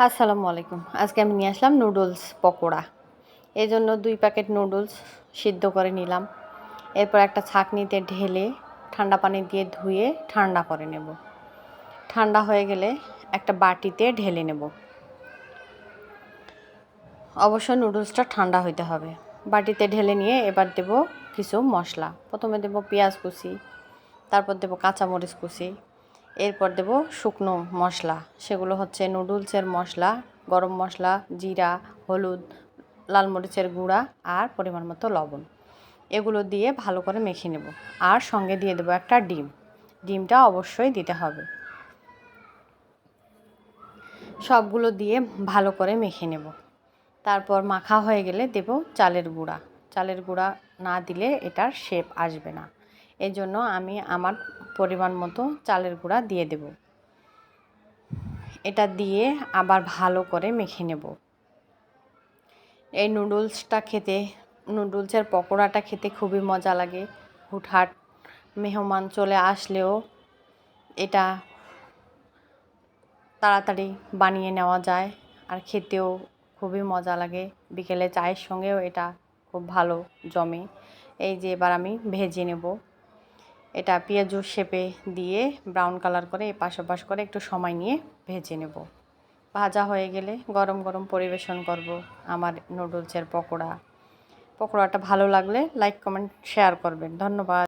আসসালামু আলাইকুম। আজকে আমি নিয়ে আসলাম নুডলস পকোড়া। এজন্য ২ প্যাকেট নুডলস সিদ্ধ করে নিলাম। এরপর একটা ছাঁকনিতে ঢেলে ঠান্ডা পানি দিয়ে ধুয়ে ঠান্ডা করে নেব। ঠান্ডা হয়ে গেলে একটা বাটিতে ঢেলে নেব। অবশ্যই নুডলসটা ঠান্ডা হইতে হবে। বাটিতে ঢেলে নিয়ে এবার দেব কিছু মশলা। প্রথমে দেব পেঁয়াজ কুচি, তারপর দেব কাঁচামরিচ কুচি, এরপর দেব শুকনো মশলা। সেগুলো হচ্ছে নুডলসের মশলা, গরম মশলা, জিরা, হলুদ, লাল মরিচের গুঁড়া আর পরিমাণ মতো লবণ। এগুলো দিয়ে ভালো করে মেখে নেব। আর সঙ্গে দিয়ে দেবো একটা ডিম। ডিমটা অবশ্যই দিতে হবে। সবগুলো দিয়ে ভালো করে মেখে নেব। তারপর মাখা হয়ে গেলে দেব চালের গুঁড়া। চালের গুঁড়া না দিলে এটার শেপ আসবে না। এজন্য আমি আমার পরিমাণ মতো চালের গুঁড়া দিয়ে দেব। এটা দিয়ে আবার ভালো করে মেখে নেব। এই নুডলসের পকোড়াটা খেতে খুবই মজা লাগে। হুটহাট মেহমান চলে আসলেও এটা তাড়াতাড়ি বানিয়ে নেওয়া যায় আর খেতেও খুবই মজা লাগে। বিকেলে চায়ের সঙ্গেও এটা খুব ভালো জমে। এই যে এবার আমি ভেজে নেব। এটা পেঁয়াজু শেপে দিয়ে ব্রাউন কালার করে এপাশ ওপাশ করে একটু সময় নিয়ে ভেজে নেব। ভাজা হয়ে গেলে গরম গরম পরিবেশন করব আমার নুডলসের পকোড়াটা ভালো লাগলে লাইক কমেন্ট শেয়ার করবেন। ধন্যবাদ।